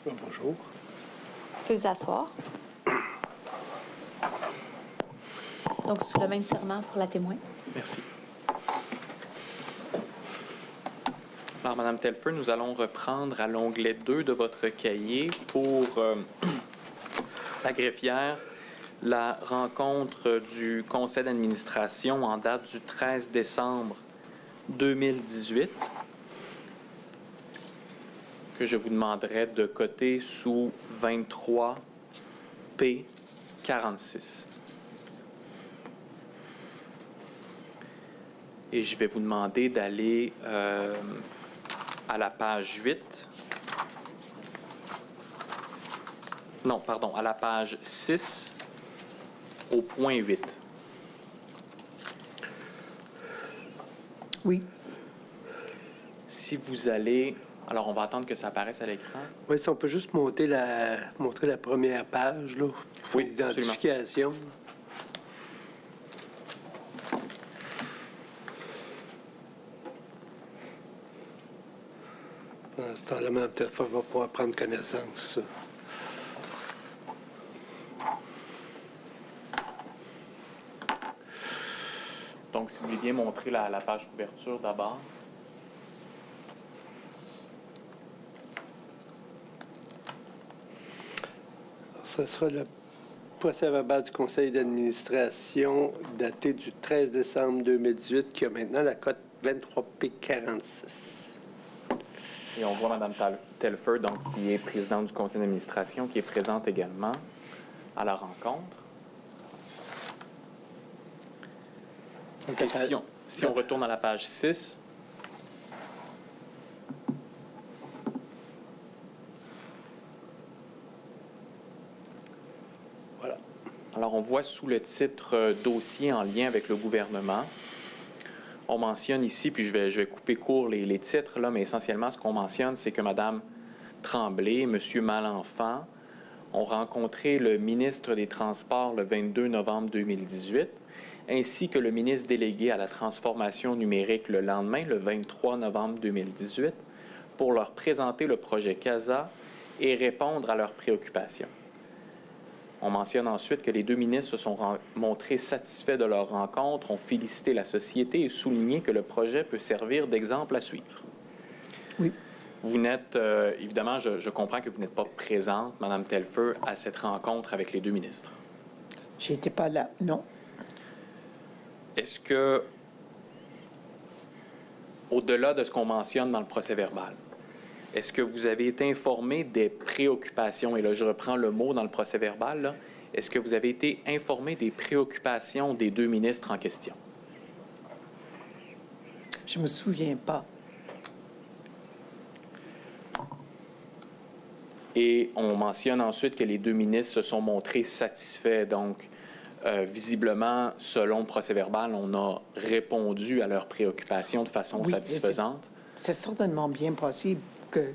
Bonjour. Veuillez vous asseoir. Donc, sous le même serment pour la témoin. Merci. Alors, Madame Telfer, nous allons reprendre à l'onglet 2 de votre cahier pour la greffière la rencontre du conseil d'administration en date du 13 décembre 2018 que je vous demanderai de coter sous 23P46. Et je vais vous demander d'aller à la page 8. Non, pardon, à la page 6, au point 8. Oui. Si vous allez... Alors, on va attendre que ça apparaisse à l'écran. Oui, si on peut juste montrer la première page, là, pour Oui, l'identification. Pendant ce temps-là, Mme Telfer va pouvoir prendre connaissance. Donc, si vous voulez bien montrer la page couverture d'abord. Ce sera le procès-verbal du conseil d'administration daté du 13 décembre 2018 qui a maintenant la cote 23P46. Et on voit Mme Telfer, donc, qui est présidente du conseil d'administration, qui est présente également à la rencontre. Et si on retourne à la page 6, voilà. Alors, on voit sous le titre « Dossier en lien avec le gouvernement », on mentionne ici, puis je vais couper court les titres, là, mais essentiellement, ce qu'on mentionne, c'est que Mme Tremblay, M. Malenfant ont rencontré le ministre des Transports le 22 novembre 2018, ainsi que le ministre délégué à la transformation numérique le lendemain, le 23 novembre 2018, pour leur présenter le projet CASA et répondre à leurs préoccupations. On mentionne ensuite que les deux ministres se sont montrés satisfaits de leur rencontre, ont félicité la société et souligné que le projet peut servir d'exemple à suivre. Oui. Vous n'êtes, évidemment, je comprends que vous n'êtes pas présente, Mme Telfer, à cette rencontre avec les deux ministres. J'étais pas là, non. Est-ce que, au-delà de ce qu'on mentionne dans le procès-verbal, est-ce que vous avez été informé des préoccupations, et là je reprends le mot dans le procès-verbal, est-ce que vous avez été informé des préoccupations des deux ministres en question? Je me souviens pas. Et on mentionne ensuite que les deux ministres se sont montrés satisfaits. Donc, visiblement, selon le procès-verbal, on a répondu à leurs préoccupations de façon satisfaisante. C'est certainement bien possible que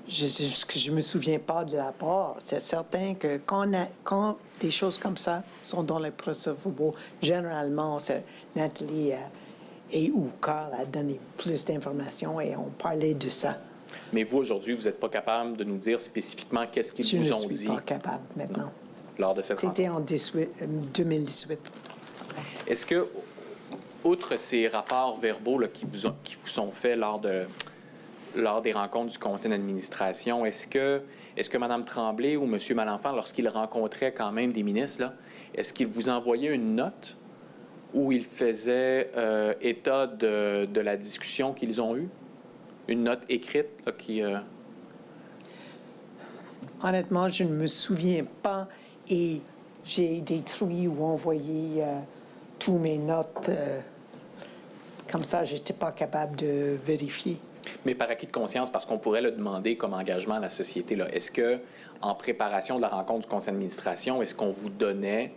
je me souviens pas de la part. C'est certain que quand des choses comme ça sont dans les procès-verbaux, généralement, Nathalie ou Carl a donné plus d'informations et on parlait de ça. Mais vous, aujourd'hui, vous n'êtes pas capable de nous dire spécifiquement qu'est-ce qu'ils vous ont dit? Je ne suis pas capable maintenant. Non. Lors de cette rencontre? C'était en 2018. Est-ce que, outre ces rapports verbaux là, qui vous sont faits lors des rencontres du conseil d'administration, est-ce que Mme Tremblay ou M. Malenfant, lorsqu'ils rencontraient quand même des ministres, là, est-ce qu'ils vous envoyaient une note où ils faisaient état de la discussion qu'ils ont eue? Une note écrite là, qui... Honnêtement, je ne me souviens pas et j'ai détruit ou envoyé tous mes notes. Comme ça, je n'étais pas capable de vérifier. Mais par acquis de conscience, parce qu'on pourrait le demander comme engagement à la société, là, est-ce que, en préparation de la rencontre du conseil d'administration, est-ce qu'on vous donnait...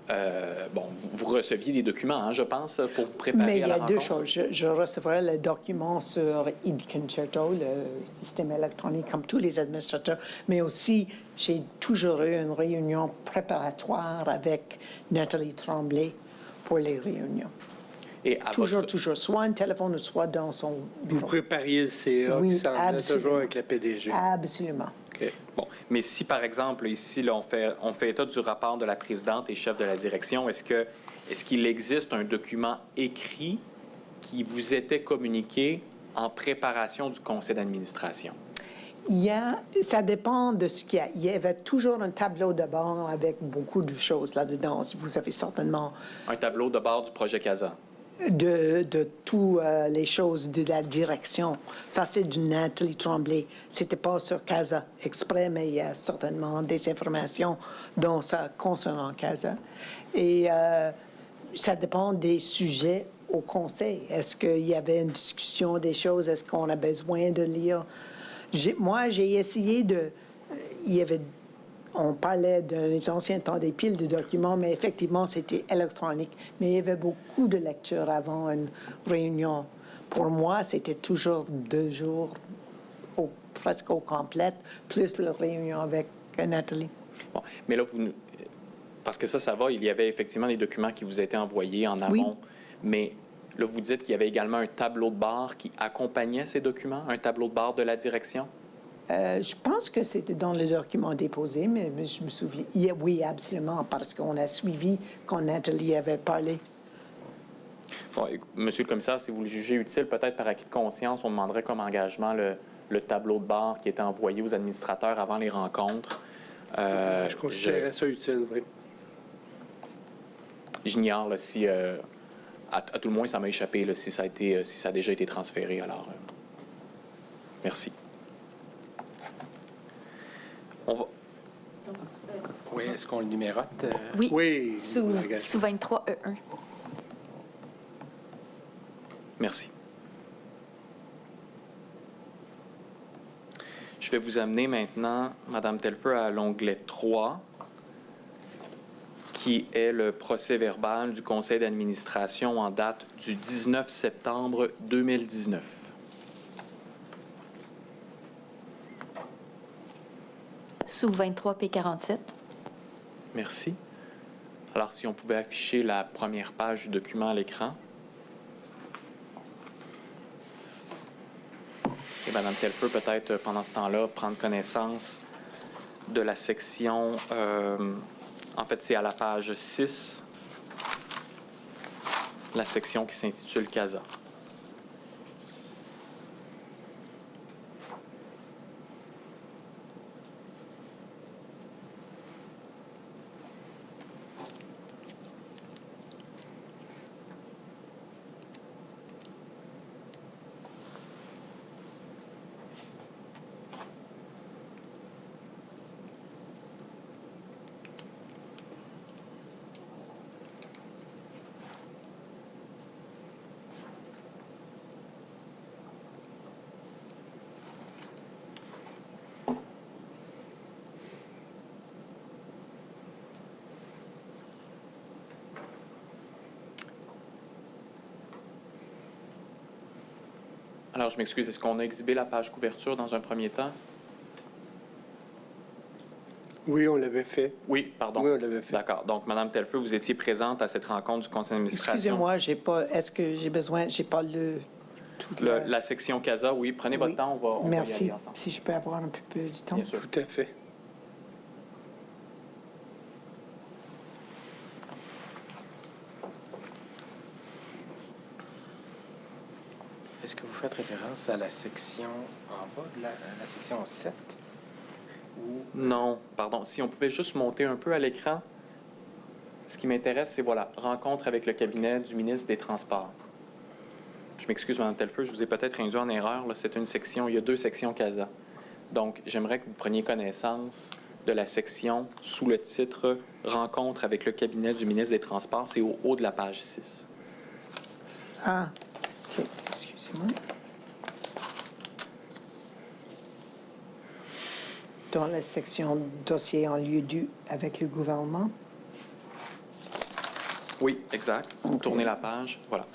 vous receviez des documents, hein, je pense, pour vous préparer à la rencontre? Mais il y a deux choses. Je recevrai le document sur e-Concerto, le système électronique, comme tous les administrateurs, mais aussi, j'ai toujours eu une réunion préparatoire avec Nathalie Tremblay pour les réunions. Et à Toujours, votre- toujours. Soit un téléphone ou soit dans son Vous bureau. prépariez le CA Oui, qui s'en venait toujours absolument. avec la PDG. Absolument. OK. Bon, mais si par exemple, ici, là, on fait état du rapport de la présidente et chef de la direction, est-ce qu'il existe un document écrit qui vous était communiqué en préparation du conseil d'administration? Ça dépend de ce qu'il y a. Il y avait toujours un tableau de bord avec beaucoup de choses là-dedans. Vous avez certainement Un tableau de bord du projet CASA. de toutes les choses de la direction. Ça, c'est du Nathalie Tremblay. C'était pas sur Casa Exprès, mais il y a certainement des informations dont ça concernant Casa. Et ça dépend des sujets au conseil. Est-ce qu'il y avait une discussion des choses? Est-ce qu'on a besoin de lire? Moi, j'ai essayé il y avait on parlait des anciens temps des piles de documents, mais effectivement, c'était électronique. Mais il y avait beaucoup de lectures avant une réunion. Pour moi, c'était toujours 2 jours, presque au complète, plus la réunion avec Nathalie. Bon, mais là, parce que ça va, il y avait effectivement des documents qui vous étaient envoyés en amont, Oui. mais là, vous dites qu'il y avait également un tableau de bord qui accompagnait ces documents, un tableau de bord de la direction? Je pense que c'était dans le document déposé, mais je me souviens. Oui, absolument, parce qu'on a suivi quand Nathalie avait parlé. Bon, monsieur le commissaire, si vous le jugez utile, peut-être par acquis de conscience, on demanderait comme engagement le tableau de bord qui était envoyé aux administrateurs avant les rencontres. Je considérais ça utile, oui. J'ignore là, si, à tout le moins, ça m'a échappé là, si ça a déjà été transféré. Alors, merci. On va. Oui, est-ce qu'on le numérote? Oui. Oui. Sous 23E1. Merci. Je vais vous amener maintenant, Madame Telfer, à l'onglet 3, qui est le procès-verbal du conseil d'administration en date du 19 septembre 2019. Sous 23P47. Merci. Alors, si on pouvait afficher la première page du document à l'écran. Et Mme Telfer, peut-être pendant ce temps-là, prendre connaissance de la section, en fait, c'est à la page 6, la section qui s'intitule CASA. Alors, je m'excuse, est-ce qu'on a exhibé la page couverture dans un premier temps? Oui, on l'avait fait. Oui, pardon. Oui, on l'avait fait. D'accord. Donc, Mme Telfer, vous étiez présente à cette rencontre du conseil d'administration. Excusez-moi, est-ce que j'ai pas lu toute La section CASA, oui. Prenez votre temps, on va y Merci. aller ensemble. Si je peux avoir un peu plus de temps. Bien sûr. Tout à fait. Est-ce que vous faites référence à la section en bas, la section 7? Ou... Non, pardon. Si on pouvait juste monter un peu à l'écran. Ce qui m'intéresse, c'est, voilà, rencontre avec le cabinet du ministre des Transports. Je m'excuse, Mme Telfer, je vous ai peut-être induit en erreur. Là, c'est une section, il y a 2 sections CASA. Donc, j'aimerais que vous preniez connaissance de la section sous le titre « Rencontre avec le cabinet du ministre des Transports ». C'est au haut de la page 6. Ah, OK. Excusez-moi. Dans la section dossier en lieu dû avec le gouvernement. Oui, exact. OK. Tournez la page. Voilà.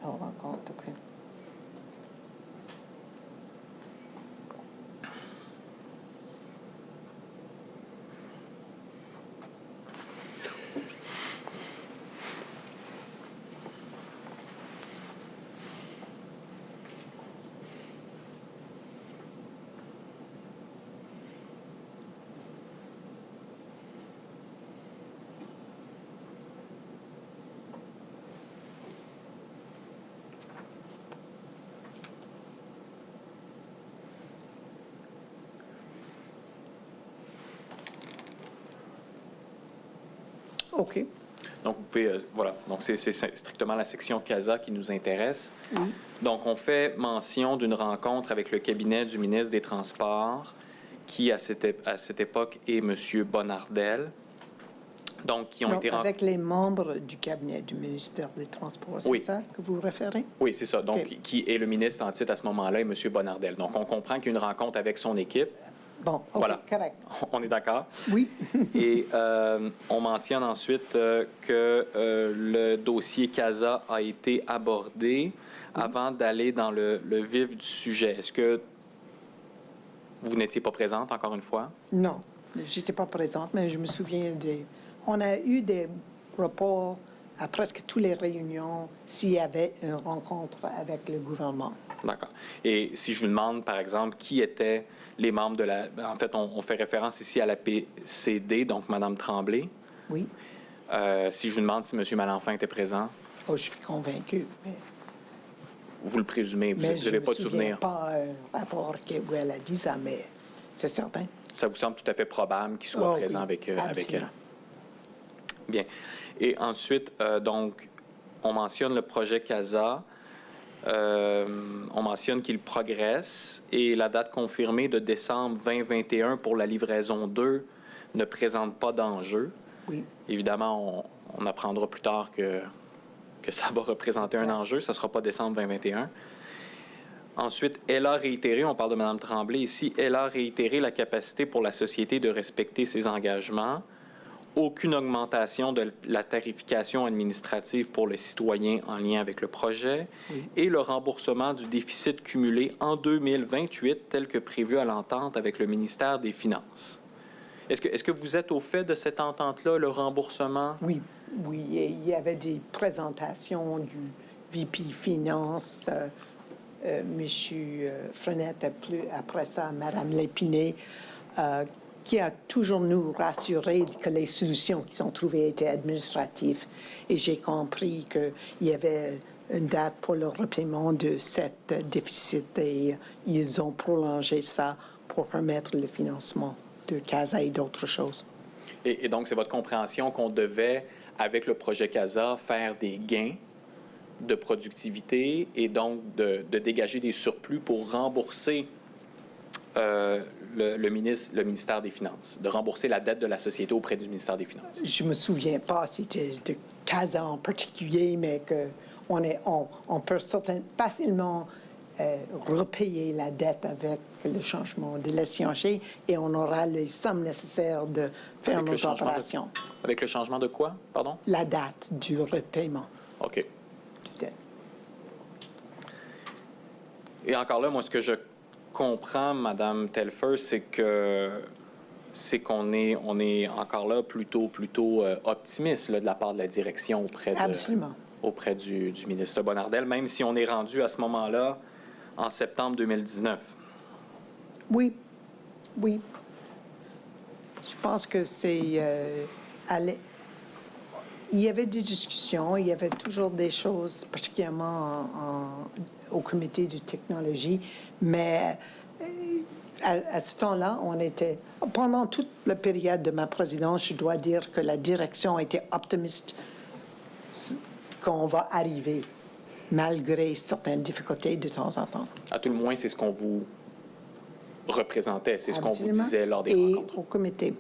On rencontre, OK. OK. Donc, vous pouvez, voilà. Donc, c'est strictement la section CASA qui nous intéresse. Donc, on fait mention d'une rencontre avec le cabinet du ministre des Transports, qui, à cette époque, est M. Bonnardel. Donc, qui ont Donc, été avec les membres du cabinet du ministère des Transports, c'est Oui. ça que vous référez? Oui, c'est ça. Donc, OK. qui est le ministre en titre à ce moment-là, est M. Bonnardel. Donc, on comprend qu'il y a une rencontre avec son équipe. Bon, OK, Voilà. correct. On est d'accord? Oui. Et on mentionne ensuite que le dossier CASA a été abordé avant d'aller dans le vif du sujet. Est-ce que vous n'étiez pas présente, encore une fois? Non, je n'étais pas présente, mais je me souviens on a eu des rapports à presque toutes les réunions s'il y avait une rencontre avec le gouvernement. D'accord. Et si je vous demande, par exemple, qui étaient les membres de la... En fait, on fait référence ici à la PCD, donc Mme Tremblay. Oui. Si je vous demande si M. Malenfant était présent, Oh, je suis convaincue, mais vous le présumez, vous je n'avez ne pas me de souviens souvenir. pas un rapport où elle a dit ça, mais c'est certain. Ça vous semble tout à fait probable qu'il soit Oh, présent oui, avec elle? absolument. Bien. Et ensuite, donc, on mentionne le projet CASA. On mentionne qu'il progresse et la date confirmée de décembre 2021 pour la livraison 2 ne présente pas d'enjeu. Oui. Évidemment, on apprendra plus tard que ça va représenter un enjeu. Ça ne sera pas décembre 2021. Ensuite, elle a réitéré, on parle de Mme Tremblay ici, elle a réitéré la capacité pour la société de respecter ses engagements. Aucune augmentation de la tarification administrative pour le citoyen en lien avec le projet et le remboursement du déficit cumulé en 2028 tel que prévu à l'entente avec le ministère des Finances. Est-ce que vous êtes au fait de cette entente-là, le remboursement? Oui, oui. Il y avait des présentations du VP Finance, M. Frenette, après ça, Mme Lépinay, qui a toujours nous rassuré que les solutions qui sont trouvées étaient administratives. Et j'ai compris qu'il y avait une date pour le repaiement de cet déficit et ils ont prolongé ça pour permettre le financement de CASA et d'autres choses. Et donc, c'est votre compréhension qu'on devait, avec le projet CASA, faire des gains de productivité et donc de dégager des surplus pour rembourser le ministère des Finances, de rembourser la dette de la société auprès du ministère des Finances. Je me souviens pas si c'était de CASA en particulier, mais on peut facilement repayer la dette avec le changement de l'échéancier et on aura les sommes nécessaires de faire nos opérations. Avec le changement de quoi, pardon? La date du repaiement. OK. Et encore là, moi, ce que je comprends, Mme Telfer, c'est qu'on est encore là plutôt optimiste là, de la part de la direction auprès du ministre Bonnardel, même si on est rendu à ce moment-là en septembre 2019. Oui, oui. Je pense que c'est... il y avait des discussions, il y avait toujours des choses, particulièrement au comité de technologie, mais à ce temps-là, on était... Pendant toute la période de ma présidence, je dois dire que la direction était optimiste qu'on va arriver, malgré certaines difficultés de temps en temps. À tout le moins, c'est ce qu'on vous représentait, c'est ce qu'on vous disait lors des rencontres. Et au comité.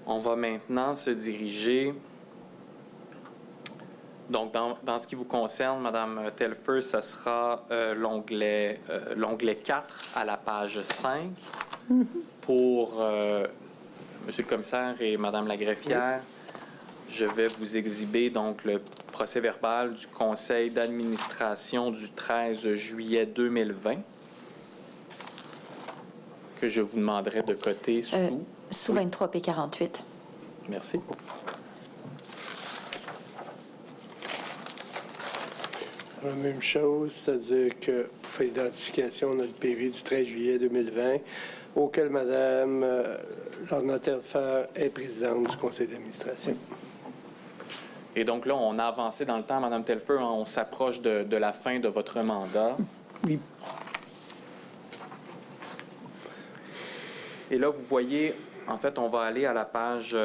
On va maintenant se diriger... Donc, dans ce qui vous concerne, Mme Telfer, ça sera l'onglet 4 à la page 5. Pour Monsieur le commissaire et Mme la greffière, je vais vous exhiber donc le procès-verbal du conseil d'administration du 13 juillet 2020 que je vous demanderai de coter sous... Sous 23 P 48. Merci. La même chose, c'est-à-dire que pour l'identification, on a le PV du 13 juillet 2020, auquel Mme Lorna Telfer est présidente du conseil d'administration. Et donc là, on a avancé dans le temps, Mme Telfer, on s'approche de la fin de votre mandat. Oui. Et là, vous voyez, en fait, on va aller à la page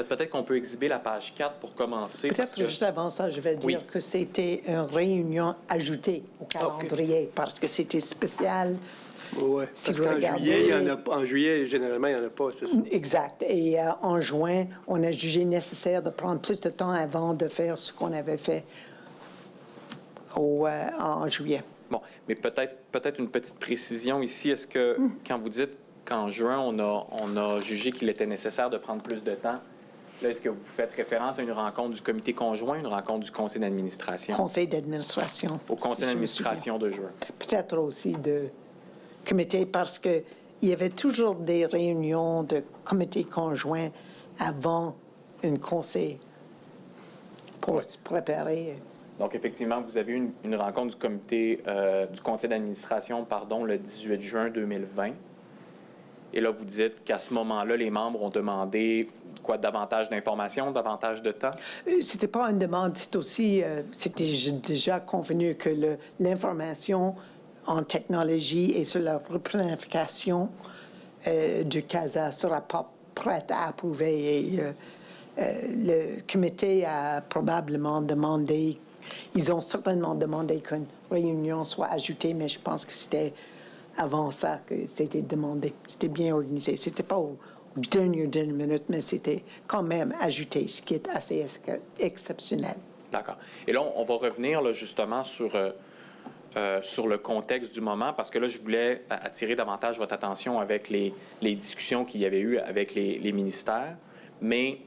Peut-être qu'on peut exhiber la page 4 pour commencer. parce Peut-être que- juste avant ça, je vais dire Oui. que c'était une réunion ajoutée au calendrier parce que c'était spécial. Oui, Si parce vous qu'en regardez- juillet, il y en a, en juillet, généralement, il n'y en a pas, c'est ça. Exact. Et en juin, on a jugé nécessaire de prendre plus de temps avant de faire ce qu'on avait fait en juillet. Bon, mais peut-être une petite précision ici. Est-ce que, quand vous dites qu'en juin, on a jugé qu'il était nécessaire de prendre plus de temps, là, est-ce que vous faites référence à une rencontre du comité conjoint, une rencontre du conseil d'administration? Conseil d'administration. Au conseil si je me souviens. d'administration de juin. Peut-être aussi de comité parce qu'il y avait toujours des réunions de comité conjoint avant un conseil pour Ouais. se préparer. Donc, effectivement, vous avez eu une rencontre du comité, du conseil d'administration, pardon, le 18 juin 2020. Et là, vous dites qu'à ce moment-là, les membres ont demandé davantage d'informations, davantage de temps? C'était pas une demande, c'est aussi, c'était déjà convenu que l'information en technologie et sur la replanification du CASA sera pas prête à approuver. Et, le comité a probablement demandé, ils ont certainement demandé qu'une réunion soit ajoutée, mais je pense que c'était avant ça que c'était demandé. C'était bien organisé. C'était pas au dernière minute, mais c'était quand même ajouté, ce qui est assez exceptionnel. D'accord. Et là, on va revenir là, justement sur le contexte du moment, parce que là, je voulais attirer davantage votre attention avec les discussions qu'il y avait eu avec les ministères. Mais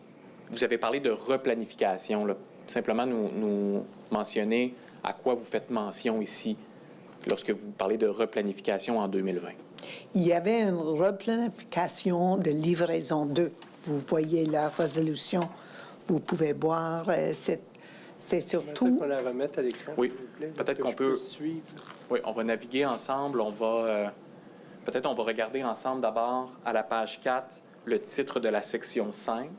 vous avez parlé de replanification. Là. Simplement nous mentionner à quoi vous faites mention ici lorsque vous parlez de replanification en 2020. Il y avait une replanification de livraison 2. Vous voyez la résolution, vous pouvez voir, c'est surtout... On la remettre à l'écran, Oui. s'il vous plaît, Peut-être que qu'on je peut- puisse suivre. Oui, on va naviguer ensemble. Peut-être on va regarder ensemble d'abord à la page 4 le titre de la section 5.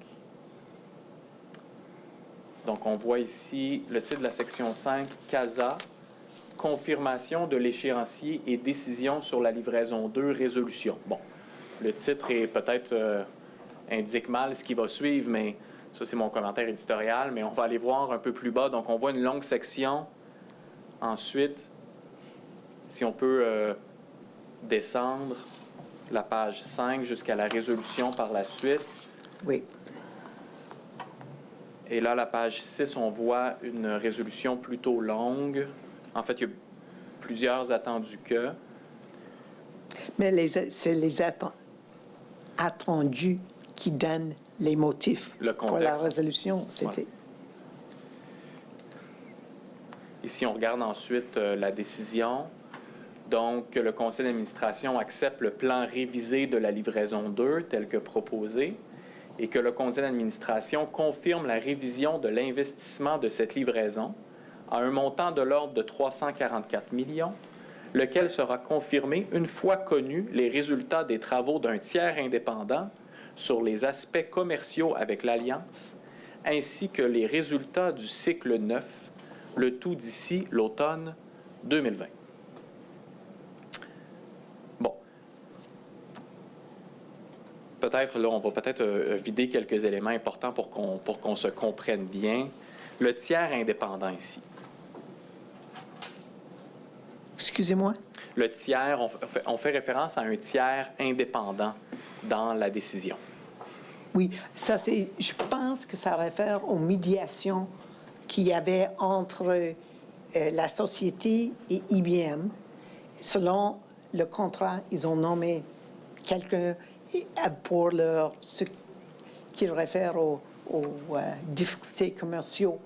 Donc, on voit ici le titre de la section 5, CASA, confirmation de l'échéancier et décision sur la livraison 2, résolution. Bon, le titre est peut-être indique mal ce qui va suivre, mais ça, c'est mon commentaire éditorial. Mais on va aller voir un peu plus bas. Donc, on voit une longue section. Ensuite, si on peut descendre la page 5 jusqu'à la résolution par la suite. Oui. Et là, la page 6, on voit une résolution plutôt longue. En fait, il y a plusieurs attendus que. Mais c'est les attendus qui donnent les motifs Le pour la contexte. résolution. C'était... Ici, on regarde ensuite la décision. Donc, le conseil d'administration accepte le plan révisé de la livraison 2 tel que proposé et que le conseil d'administration confirme la révision de l'investissement de cette livraison à un montant de l'ordre de 344 millions, lequel sera confirmé une fois connus les résultats des travaux d'un tiers indépendant sur les aspects commerciaux avec l'Alliance, ainsi que les résultats du cycle 9, le tout d'ici l'automne 2020. Bon. Peut-être, là, on va peut-être vider quelques éléments importants pour qu'on se comprenne bien. Le tiers indépendant ici. Excusez-moi? Le tiers, on fait référence à un tiers indépendant dans la décision. Oui, ça c'est. Je pense que ça réfère aux médiations qu'il y avait entre la société et IBM. Selon le contrat, ils ont nommé quelqu'un pour ce qui réfère aux difficultés commerciaux.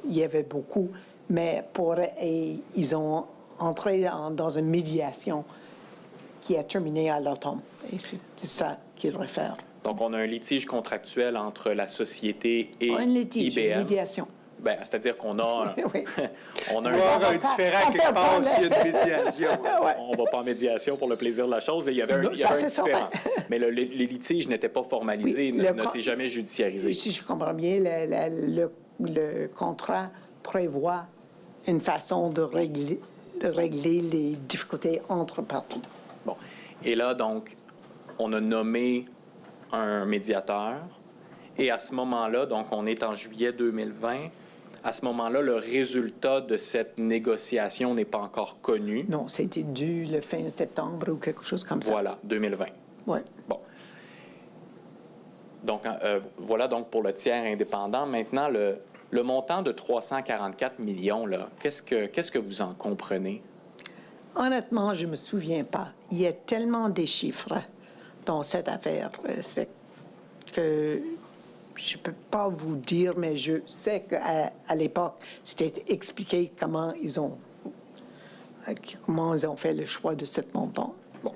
Il y avait beaucoup, mais ils ont entré dans une médiation qui a terminé à l'automne. Et c'est ça qu'il réfère. Donc, on a un litige contractuel entre la société et Pas un litige, IBM. une médiation. Ben, c'est-à-dire qu'on a, Oui. on a Il va y avoir un différent quelque part s'il y a une médiation. Ouais. On va pas en médiation pour le plaisir de la chose. Là, il y avait Non, il y avait ça, un c'est différent. certain. Mais le litige n'était pas formalisé, Oui, ne s'est jamais judiciarisé. Si je comprends bien, le contrat prévoit une façon de régler les difficultés entre parties. Bon. Et là, donc, on a nommé un médiateur Et à ce moment-là, donc on est en juillet 2020, à ce moment-là, le résultat de cette négociation n'est pas encore connu. Non, c'était dû le fin septembre ou quelque chose comme ça. Voilà, 2020. Oui. Bon. Donc, voilà donc pour le tiers indépendant. Maintenant, le montant de 344 millions, là, qu'est-ce que vous en comprenez? Honnêtement, je ne me souviens pas. Il y a tellement des chiffres dans cette affaire. C'est que je ne peux pas vous dire, mais je sais qu'à l'époque, c'était expliqué comment ils ont fait le choix de ce montant. Bon.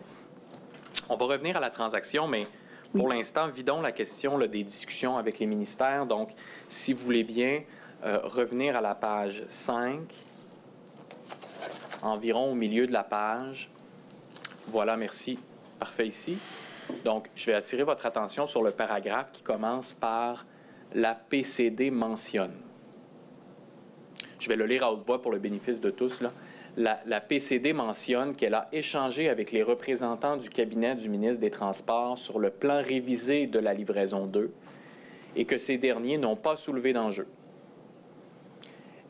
On va revenir à la transaction, mais pour l'instant, vidons la question là, des discussions avec les ministères. Donc, si vous voulez bien revenir à la page 5, environ au milieu de la page. Voilà, merci. Parfait ici. Donc, je vais attirer votre attention sur le paragraphe qui commence par « La PCD mentionne ». Je vais le lire à haute voix pour le bénéfice de tous, là. La PCD mentionne qu'elle a échangé avec les représentants du cabinet du ministre des Transports sur le plan révisé de la livraison 2 et que ces derniers n'ont pas soulevé d'enjeu.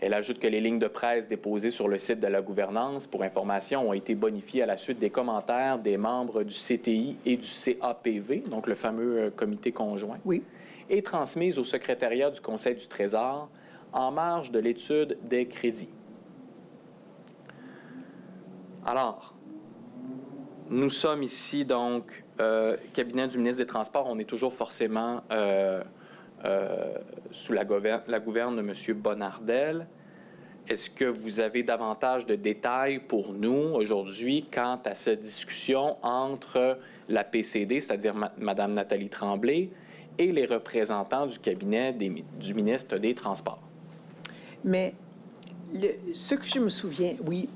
Elle ajoute que les lignes de presse déposées sur le site de la gouvernance pour information ont été bonifiées à la suite des commentaires des membres du CTI et du CAPV, donc le fameux comité conjoint, et transmises au secrétariat du Conseil du Trésor en marge de l'étude des crédits. Alors, nous sommes ici, donc, cabinet du ministre des Transports. On est toujours forcément sous la gouverne de M. Bonnardel. Est-ce que vous avez davantage de détails pour nous aujourd'hui quant à cette discussion entre la PCD, c'est-à-dire Mme Nathalie Tremblay, et les représentants du cabinet du ministre des Transports? Mais ce que je me souviens, oui,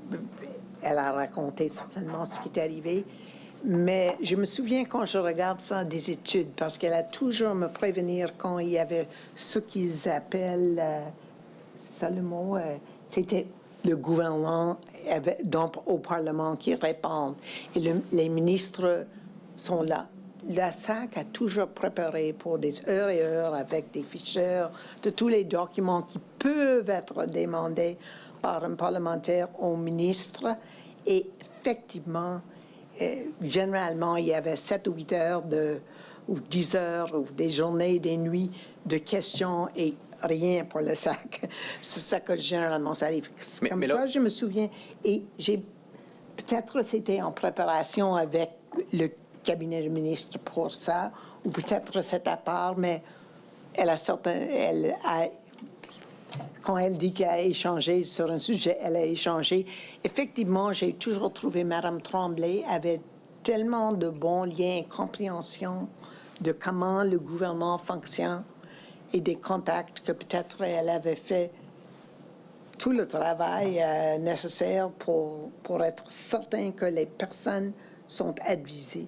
elle a raconté certainement ce qui est arrivé, mais je me souviens quand je regarde ça des études, parce qu'elle a toujours me prévenir quand il y avait ce qu'ils appellent, c'est ça le mot, c'était le gouvernement au Parlement qui répond. Et les ministres sont là. La SAC a toujours préparé pour des heures et heures avec des fichiers de tous les documents qui peuvent être demandés par un parlementaire au ministre. Et effectivement, généralement, il y avait 7 ou 8 heures ou 10 heures ou des journées, des nuits de questions et rien pour le SAC. C'est ça que généralement ça arrive. Comme ça, je me souviens. Et peut-être c'était en préparation avec le cabinet du ministre pour ça, ou peut-être c'est à part, mais quand elle dit qu'elle a échangé sur un sujet, elle a échangé. Effectivement, j'ai toujours trouvé Mme Tremblay avait tellement de bons liens et compréhension de comment le gouvernement fonctionne et des contacts que peut-être elle avait fait tout le travail nécessaire pour être certain que les personnes sont avisées.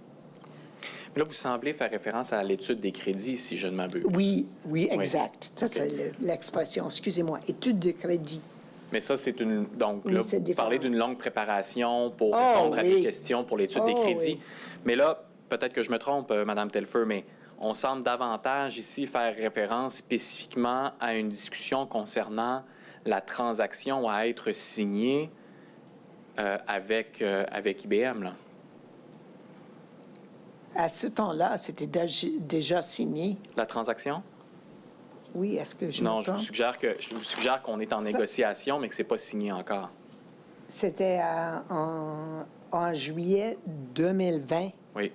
Mais là, vous semblez faire référence à l'étude des crédits, si je ne m'abuse. Oui, exact. Ça, c'est l'expression. Excusez-moi, étude de crédit. Mais ça, c'est une... Donc, oui, là, vous parlez d'une longue préparation pour répondre à des questions pour l'étude des crédits. Oui. Mais là, peut-être que je me trompe, Mme Telfer, mais on semble davantage ici faire référence spécifiquement à une discussion concernant la transaction à être signée avec IBM, là. À ce temps-là, c'était déjà signé. La transaction? Oui, est-ce que je Non, je vous suggère qu'on est en négociation, mais que ce n'est pas signé encore. C'était en juillet 2020. Oui.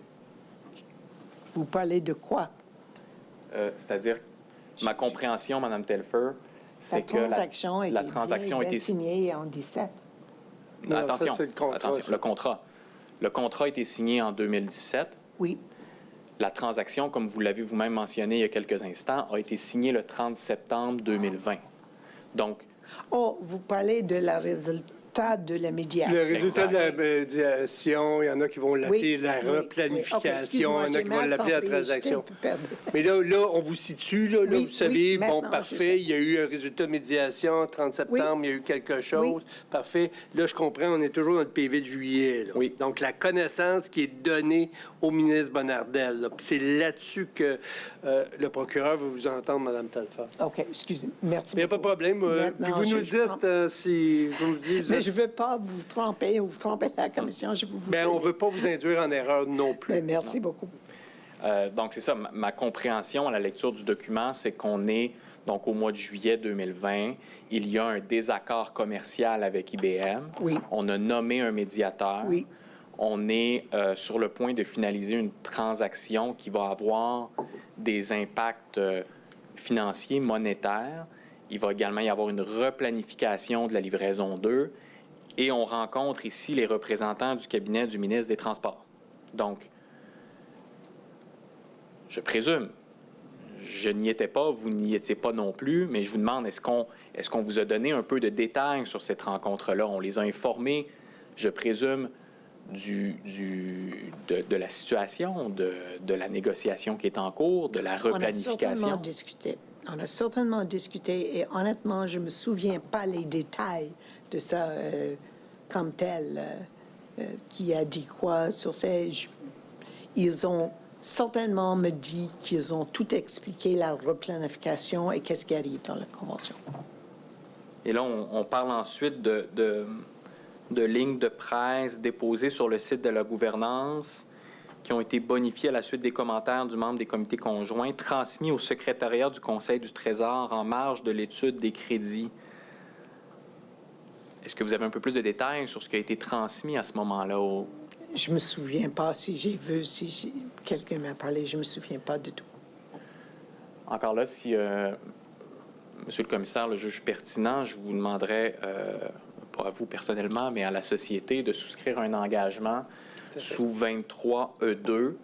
Vous parlez de quoi? C'est-à-dire, ma compréhension, Mme Telfer, c'est que la transaction a été signée en 2017. Non, attention, ça, attention, le contrat. Le contrat a été signé en 2017. Oui. La transaction, comme vous l'avez vous-même mentionné il y a quelques instants, a été signée le 30 septembre 2020. Donc... Oh, vous parlez de résultat de la médiation. Le résultat de la Exact. médiation, il y en a qui vont l'appeler la OK, replanification, il y en a qui vont l'appeler la transaction. Perdue. Mais là, on vous situe, là, Oui, vous savez, oui, bon, maintenant, je parfait, sais. il y a eu un résultat de médiation, 30 septembre, il y a eu quelque chose, parfait. Là, je comprends, on est toujours dans le PV de juillet, là. Oui. Donc, la connaissance qui est donnée au ministre Bonnardel, là. Puis c'est là-dessus que le procureur veut vous entendre, Mme Telford. OK, excusez, merci Il n'y a pas de beaucoup. problème. Maintenant, Puis vous nous je dites, prends- si vous nous dites... Mais je ne veux pas vous tromper ou vous tromper la commission. Je vous Bien, on ne veut pas vous induire en erreur non plus. Mais merci beaucoup. Donc, c'est ça. Ma compréhension à la lecture du document, c'est qu'on est, donc, au mois de juillet 2020. Il y a un désaccord commercial avec IBM. Oui. On a nommé un médiateur. Oui. On est sur le point de finaliser une transaction qui va avoir des impacts financiers, monétaires. Il va également y avoir une replanification de la livraison 2. Et on rencontre ici les représentants du cabinet du ministre des Transports. Donc, je présume, je n'y étais pas, vous n'y étiez pas non plus, mais je vous demande, est-ce qu'on vous a donné un peu de détails sur cette rencontre-là? On les a informés, je présume, de la situation, de la négociation qui est en cours, de la replanification. On a certainement discuté et honnêtement, je ne me souviens pas les détails de ça comme tel. Qui a dit quoi sur ces... Ils ont certainement me dit qu'ils ont tout expliqué, la replanification et qu'est-ce qui arrive dans la convention. Et là, on parle ensuite de lignes de presse déposées sur le site de la gouvernance qui ont été bonifiées à la suite des commentaires du membre des comités conjoints, transmis au secrétariat du Conseil du Trésor en marge de l'étude des crédits. Est-ce que vous avez un peu plus de détails sur ce qui a été transmis à ce moment-là? Je me souviens pas si j'ai vu, si quelqu'un m'a parlé, je me souviens pas du tout. Encore là, si, Monsieur le commissaire, le juge pertinent, je vous demanderais, pas à vous personnellement, mais à la société, de souscrire un engagement sous 23E2,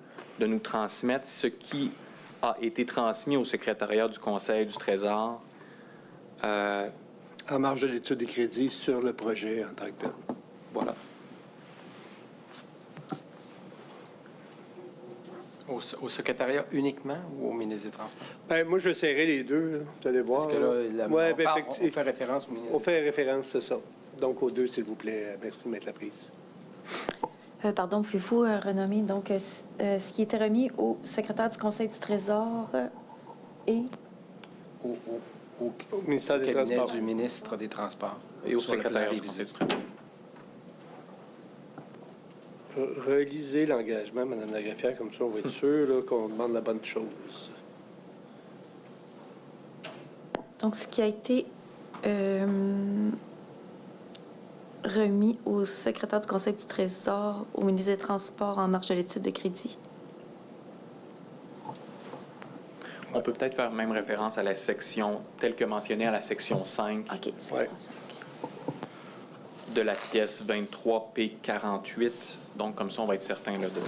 de nous transmettre ce qui a été transmis au secrétariat du Conseil du Trésor. En marge de l'étude des crédits sur le projet en tant que tel. Voilà. Au secrétariat uniquement ou au ministre des Transports? Ben, moi, je serrais les deux, là. Vous allez voir. Parce que là, Ouais, ben, on fait référence au ministre. On fait référence, c'est ça. Donc, aux deux, s'il vous plaît. Merci de mettre la prise. Pardon, pouvez-vous renommer donc ce qui était remis au secrétaire du Conseil du Trésor et... Au ministère des cabinet Transports. du ministre des Transports. Et au Sur le secrétaire plan du révisé. Conseil du Trésor. Relisez l'engagement, Mme la greffière, comme ça, on va être sûr là, qu'on demande la bonne chose. Donc, ce qui a été remis au secrétaire du Conseil du Trésor, au ministre des Transports en marge de l'étude de crédit. On peut peut-être faire même référence à la section, telle que mentionnée à la section 5 OK, c'est Ouais. ça. de la pièce 23P48. Donc, comme ça, on va être certain là, de...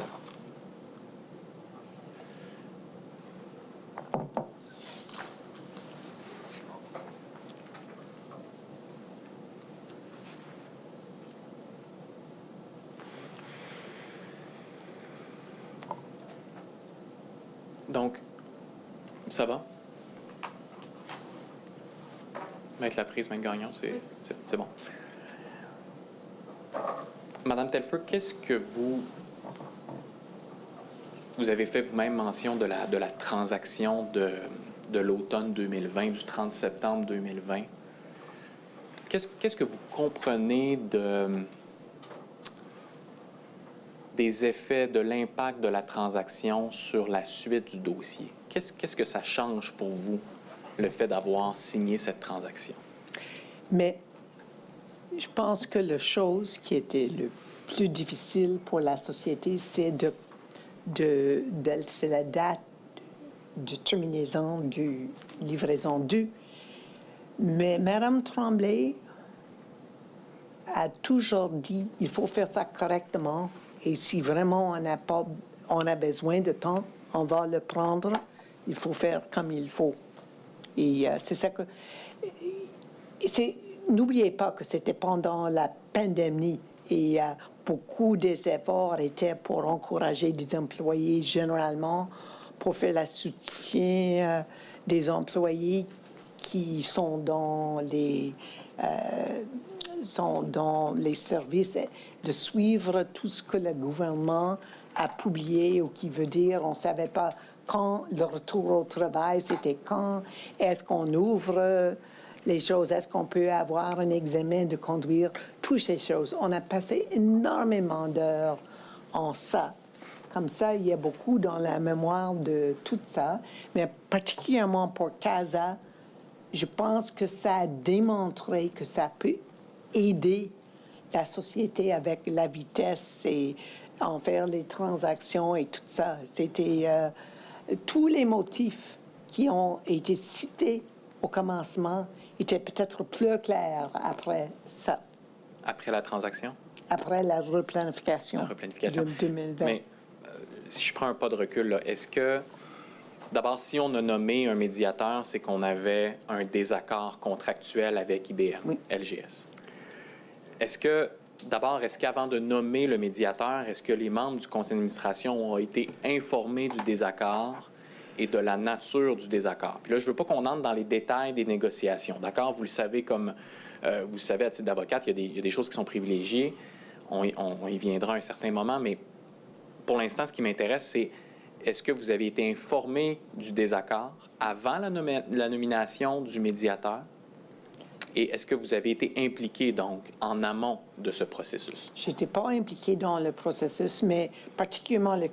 Donc, ça va? Mettre la prise, Maître Gagnon, c'est bon. Madame Telford, qu'est-ce que vous avez fait vous-même mention de la transaction de l'automne 2020, du 30 septembre 2020. Qu'est-ce que vous comprenez des effets, de l'impact de la transaction sur la suite du dossier? Qu'est-ce que ça change pour vous, le fait d'avoir signé cette transaction? Mais je pense que la chose qui était le plus difficile pour la société, c'est c'est la date de terminaison du livraison 2. Mais Mme Tremblay a toujours dit il faut faire ça correctement et si vraiment on a besoin de temps, on va le prendre. Il faut faire comme il faut. Et c'est ça que... N'oubliez pas que c'était pendant la pandémie. Et beaucoup des efforts étaient pour encourager les employés généralement, pour faire le soutien des employés qui sont dans les services, de suivre tout ce que le gouvernement a publié, ou qui veut dire on ne savait pas quand le retour au travail, c'était quand, est-ce qu'on ouvre les choses, est-ce qu'on peut avoir un examen de conduire, toutes ces choses. On a passé énormément d'heures en ça. Comme ça, il y a beaucoup dans la mémoire de tout ça, mais particulièrement pour CASA, je pense que ça a démontré que ça peut aider la société avec la vitesse et en faire les transactions et tout ça. C'était tous les motifs qui ont été cités au commencement étaient peut-être plus clairs après ça. Après la transaction? Après la replanification, de 2020. Mais si je prends un pas de recul, là, est-ce que, d'abord, si on a nommé un médiateur, c'est qu'on avait un désaccord contractuel avec IBM, Oui. LGS. Est-ce qu'avant de nommer le médiateur, est-ce que les membres du conseil d'administration ont été informés du désaccord et de la nature du désaccord? Puis là, je ne veux pas qu'on entre dans les détails des négociations, d'accord? Vous le savez vous savez, à titre d'avocate, il y a des choses qui sont privilégiées. On y viendra à un certain moment, mais pour l'instant, ce qui m'intéresse, c'est est-ce que vous avez été informé du désaccord avant la nomination du médiateur? Et est-ce que vous avez été impliqué, donc, en amont de ce processus? Je n'étais pas impliquée dans le processus, mais particulièrement le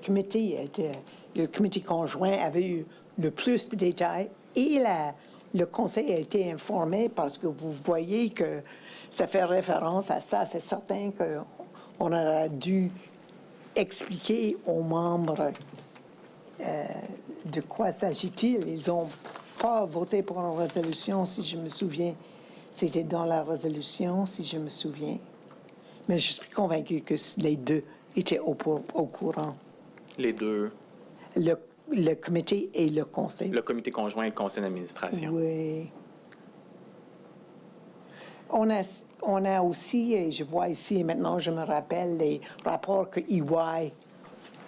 comité conjoint avait eu le plus de détails et le conseil a été informé parce que vous voyez que ça fait référence à ça. C'est certain qu'on aurait dû expliquer aux membres de quoi s'agit-il. Ils n'ont pas voté pour une résolution, si je me souviens. C'était dans la résolution, si je me souviens. Mais je suis convaincue que les deux étaient au courant. Les deux? Le comité et le conseil. Le comité conjoint et le conseil d'administration. Oui. On a aussi, et je vois ici, maintenant je me rappelle, les rapports que EY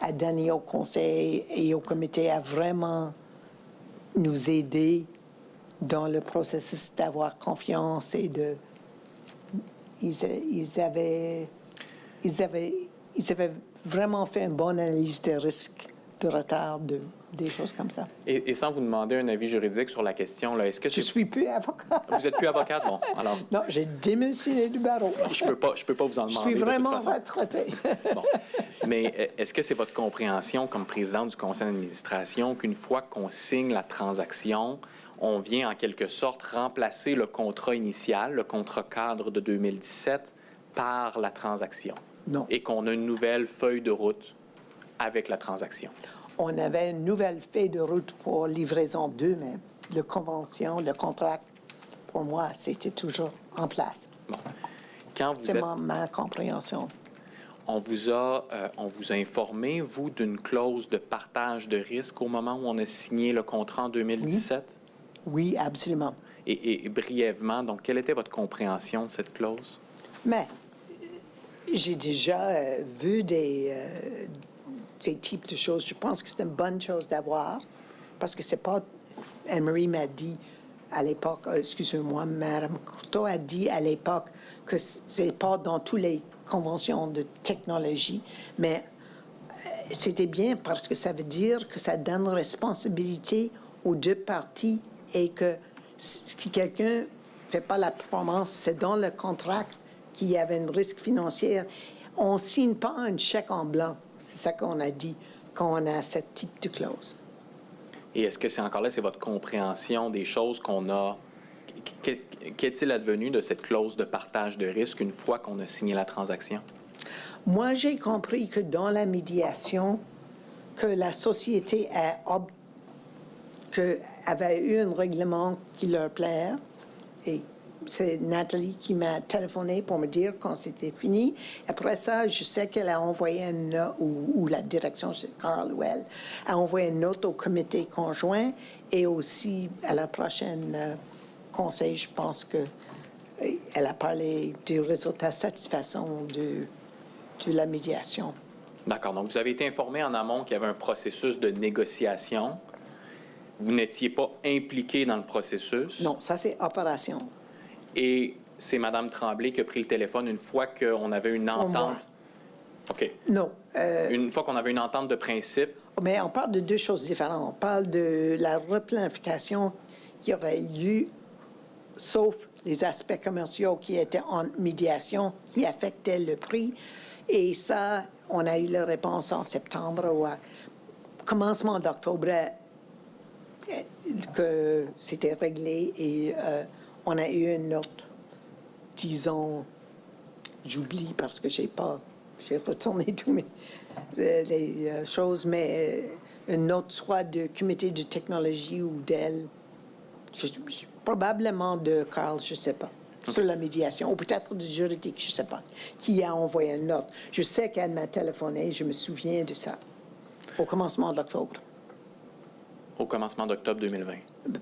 a donnés au conseil et au comité à vraiment nous aider dans le processus d'avoir confiance et de... Ils avaient vraiment fait une bonne analyse des risques de retard, des choses comme ça. Et sans vous demander un avis juridique sur la question, là, est-ce que Je suis plus avocat. Vous êtes plus avocate? Bon, alors... Non, j'ai démissionné du barreau. Je peux pas vous en demander. Je suis vraiment de toute façon. retraité. Bon. Mais est-ce que c'est votre compréhension comme président du conseil d'administration qu'une fois qu'on signe la transaction, on vient en quelque sorte remplacer le contrat initial, le contrat cadre de 2017, par la transaction? Non. Et qu'on a une nouvelle feuille de route avec la transaction? On avait une nouvelle feuille de route pour livraison 2, mais la convention, le contrat, pour moi, c'était toujours en place. Bon. Quand vous C'est êtes... ma compréhension. On vous a informé, vous, d'une clause de partage de risque au moment où on a signé le contrat en 2017? Oui, absolument. Et brièvement, donc, quelle était votre compréhension de cette clause? Mais j'ai déjà vu des types de choses. Je pense que c'est une bonne chose d'avoir, parce que c'est pas... Anne-Marie m'a dit à l'époque, excusez-moi, Mme Courteau a dit à l'époque que c'est pas dans toutes les conventions de technologie, mais c'était bien parce que ça veut dire que ça donne responsabilité aux deux parties et que si quelqu'un ne fait pas la performance, c'est dans le contrat qu'il y avait un risque financier. On ne signe pas un chèque en blanc. C'est ça qu'on a dit quand on a ce type de clause. Et est-ce que c'est encore là, c'est votre compréhension des choses qu'on a... Qu'est-il advenu de cette clause de partage de risque une fois qu'on a signé la transaction? Moi, j'ai compris que dans la médiation, que la société avait eu un règlement qui leur plaît, et c'est Nathalie qui m'a téléphoné pour me dire quand c'était fini. Après ça, je sais qu'elle a envoyé une note, ou la direction, c'est Carl ou elle, a envoyé une note au comité conjoint et aussi à la prochaine conseil, je pense que elle a parlé du résultat satisfaisant de la médiation. D'accord. Donc, vous avez été informé en amont qu'il y avait un processus de négociation. Vous n'étiez pas impliqué dans le processus. Non, ça, c'est opération. Et c'est Mme Tremblay qui a pris le téléphone une fois qu'on avait une Pour moi. entente. OK. Non. Une fois qu'on avait une entente de principe. Mais on parle de deux choses différentes. On parle de la replanification qui aurait eu, sauf les aspects commerciaux qui étaient en médiation, qui affectaient le prix. Et ça, on a eu la réponse en septembre ou à commencement d'octobre que c'était réglé et on a eu une autre, disons, j'oublie parce que j'ai retourné tous les choses, mais une autre soit de comité de technologie ou d'elle, probablement de Carl, je ne sais pas, sur la médiation, ou peut-être du juridique, je ne sais pas, qui a envoyé une note. Je sais qu'elle m'a téléphoné, je me souviens de ça, au commencement d'octobre. Au commencement d'octobre 2020.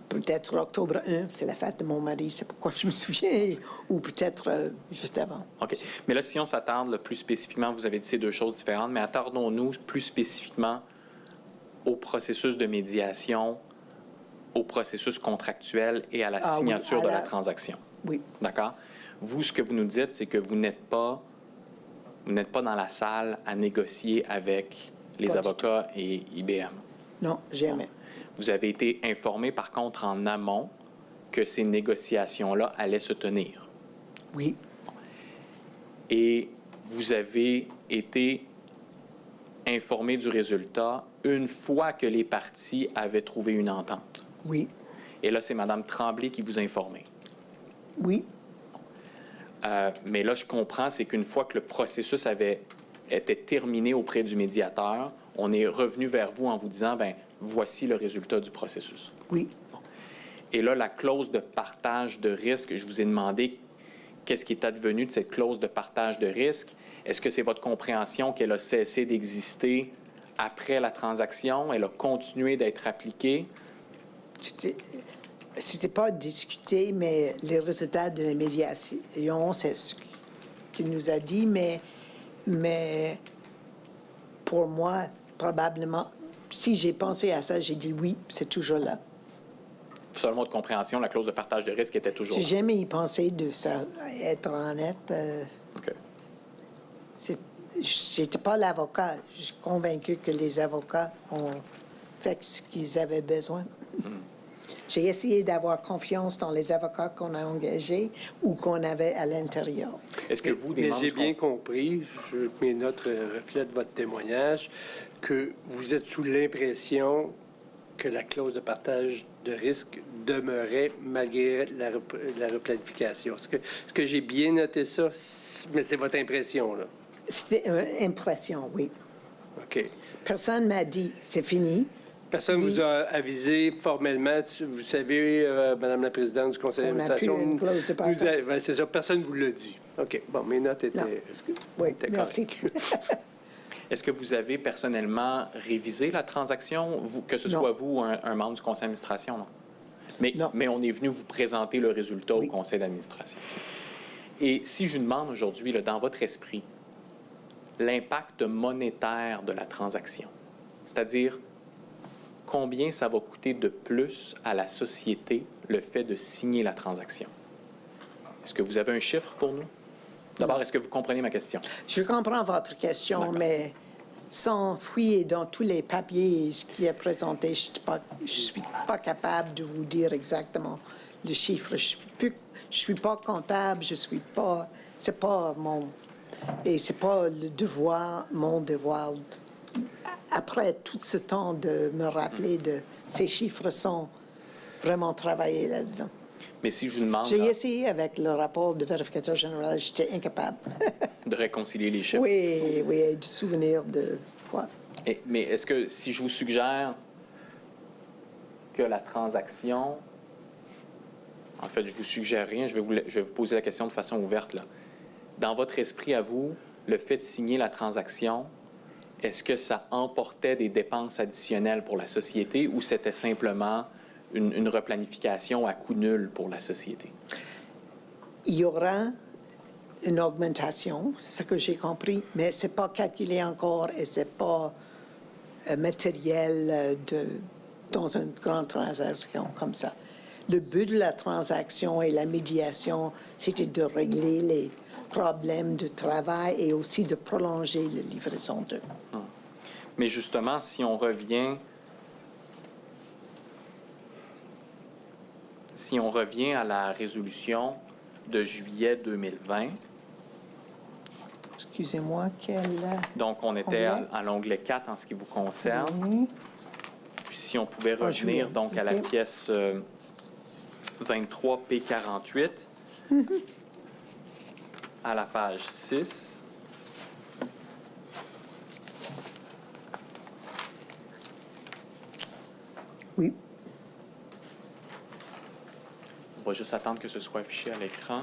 Peut-être octobre 1, c'est la fête de mon mari, c'est pourquoi je me souviens, ou peut-être juste avant. OK. Mais là, si on s'attarde plus spécifiquement, vous avez dit ces deux choses différentes, mais attardons-nous plus spécifiquement au processus de médiation, au processus contractuel et à la signature de la transaction. Oui. D'accord? Vous, ce que vous nous dites, c'est que vous n'êtes pas dans la salle à négocier avec les avocats et IBM. Non, jamais. Vous avez été informé, par contre, en amont que ces négociations-là allaient se tenir. Oui. Et vous avez été informé du résultat une fois que les parties avaient trouvé une entente. Oui. Et là, c'est Mme Tremblay qui vous a informé. Oui. Mais là, je comprends, c'est qu'une fois que le processus était terminé auprès du médiateur, on est revenu vers vous en vous disant, bien, voici le résultat du processus. Oui. Et là, la clause de partage de risque, je vous ai demandé qu'est-ce qui est advenu de cette clause de partage de risque. Est-ce que c'est votre compréhension qu'elle a cessé d'exister après la transaction? Elle a continué d'être appliquée? C'était pas discuté, mais les résultats de la médiation, c'est ce qu'il nous a dit, mais pour moi, probablement, si j'ai pensé à ça, j'ai dit oui, c'est toujours là. Seulement de compréhension, la clause de partage de risque était toujours là. J'ai jamais y pensé de ça, être honnête. OK. J'étais pas l'avocat. Je suis convaincu que les avocats ont fait ce qu'ils avaient besoin. J'ai essayé d'avoir confiance dans les avocats qu'on a engagés ou qu'on avait à l'intérieur. Est-ce que vous, des Mais membres j'ai du bien compris, mes notes reflètent votre témoignage, que vous êtes sous l'impression que la clause de partage de risque demeurait malgré la replanification. Est-ce que j'ai bien noté ça? Mais c'est votre impression, là. C'était une impression, oui. OK. Personne m'a dit c'est fini. Personne Oui. vous a avisé formellement, vous savez, Madame la Présidente du Conseil On n'a d'administration. plus une clause de partage. C'est ça, personne ne vous l'a dit. OK. Bon, mes notes étaient. Non. Oui, étaient merci. correctes. Est-ce que vous avez personnellement révisé la transaction, que ce Non. soit vous ou un membre du conseil d'administration? Non. Non. Mais on est venu vous présenter le résultat Oui. au conseil d'administration. Et si je vous demande aujourd'hui, là, dans votre esprit, l'impact monétaire de la transaction, c'est-à-dire combien ça va coûter de plus à la société le fait de signer la transaction? Est-ce que vous avez un chiffre pour nous? D'abord, est-ce que vous comprenez ma question? Je comprends votre question, D'accord. mais sans fouiller dans tous les papiers et ce qui est présenté, je ne suis pas capable de vous dire exactement le chiffre. Je suis pas comptable, c'est pas mon devoir. Après tout ce temps de me rappeler de ces chiffres sont vraiment travaillés là-dedans. Mais si je vous demande J'ai essayé avec le rapport de vérificateur général, j'étais incapable. de réconcilier les chiffres. Oui, et de souvenir de quoi. Mais est-ce que si je vous suggère que la transaction... En fait, je vous suggère rien, je vais vous poser la question de façon ouverte, là. Dans votre esprit à vous, le fait de signer la transaction, est-ce que ça emportait des dépenses additionnelles pour la société ou c'était simplement une replanification à coût nul pour la société? il y aura une augmentation, c'est ce que j'ai compris, mais ce n'est pas calculé encore et ce n'est pas matériel dans une grande transaction comme ça. Le but de la transaction et la médiation, c'était de régler les problèmes de travail et aussi de prolonger la livraison d'eux. Mais justement, si on revient à la résolution de juillet 2020, Excusez-moi, donc on était onglet? à l'onglet 4 en ce qui vous concerne. Oui. Puis si on pouvait En juillet, revenir donc à la OK. pièce 23P48, à la page 6. Oui. On va juste attendre que ce soit affiché à l'écran.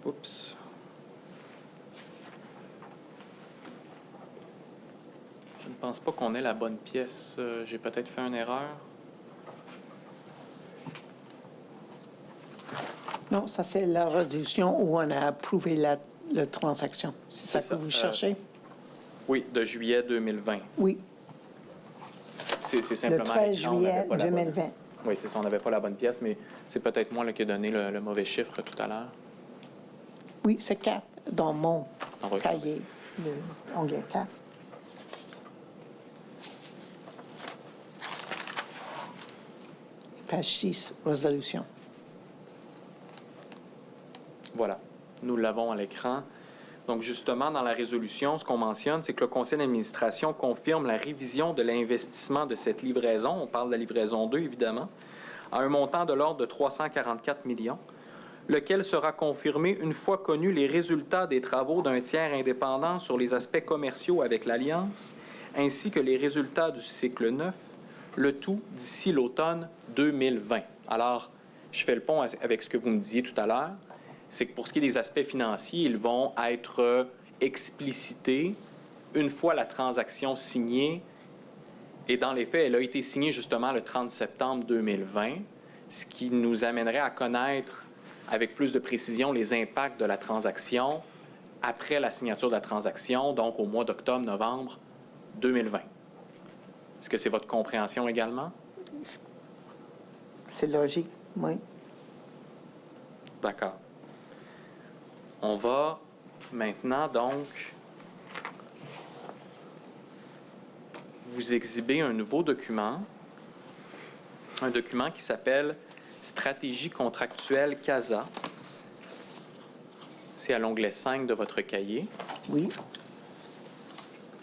Oups. Je ne pense pas qu'on ait la bonne pièce. J'ai peut-être fait une erreur. Non, ça c'est la résolution où on a approuvé la transaction. C'est ça C'est que ça. vous cherchez? Oui, de juillet 2020. Oui, C'est le simplement 13 l'écran, on n'avait juillet pas la bonne- 2020. Oui, c'est ça, on n'avait pas la bonne pièce, mais c'est peut-être moi là, qui ai donné le mauvais chiffre tout à l'heure. Oui, c'est 4 dans mon On va- cahier, le onglet 4. Page 6, résolution. Voilà, nous l'avons à l'écran. Donc, justement, dans la résolution, ce qu'on mentionne, c'est que le conseil d'administration confirme la révision de l'investissement de cette livraison, on parle de la livraison 2, évidemment, à un montant de l'ordre de 344 millions, lequel sera confirmé une fois connus les résultats des travaux d'un tiers indépendant sur les aspects commerciaux avec l'Alliance, ainsi que les résultats du cycle 9, le tout d'ici l'automne 2020. Alors, je fais le pont avec ce que vous me disiez tout à l'heure, c'est que pour ce qui est des aspects financiers, ils vont être explicités une fois la transaction signée. Et dans les faits, elle a été signée justement le 30 septembre 2020, ce qui nous amènerait à connaître avec plus de précision les impacts de la transaction après la signature de la transaction, donc au mois d'octobre-novembre 2020. Est-ce que c'est votre compréhension également? C'est logique, oui. D'accord. On va maintenant donc vous exhiber un nouveau document, un document qui s'appelle Stratégie contractuelle CASA. C'est à l'onglet 5 de votre cahier. Oui.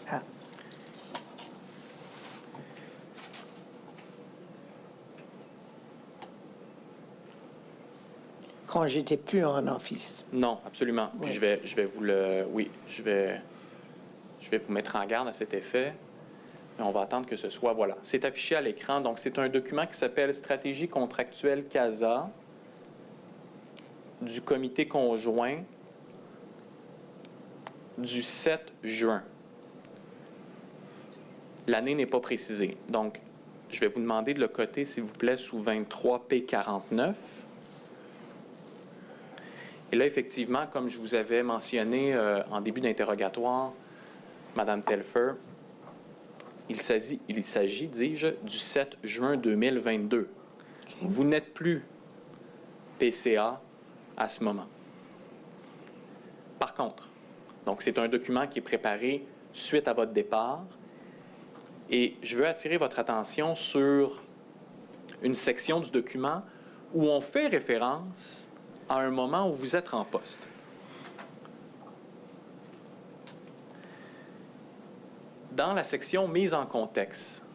Ah, quand j'étais plus en office. Non, absolument. Puis Oui. je vais vous le... Oui, je vais vous mettre en garde à cet effet. Mais on va attendre que ce soit... Voilà. C'est affiché à l'écran. Donc, c'est un document qui s'appelle Stratégie contractuelle CASA du comité conjoint du 7 juin. L'année n'est pas précisée. Donc, je vais vous demander de le coter, s'il vous plaît, sous 23P49. Et là, effectivement, comme je vous avais mentionné en début d'interrogatoire, Mme Telfer, il s'agit, dis-je, du 7 juin 2022. OK. Vous n'êtes plus PCA à ce moment. Par contre, donc c'est un document qui est préparé suite à votre départ et je veux attirer votre attention sur une section du document où on fait référence à un moment où vous êtes en poste. Dans la section mise en contexte,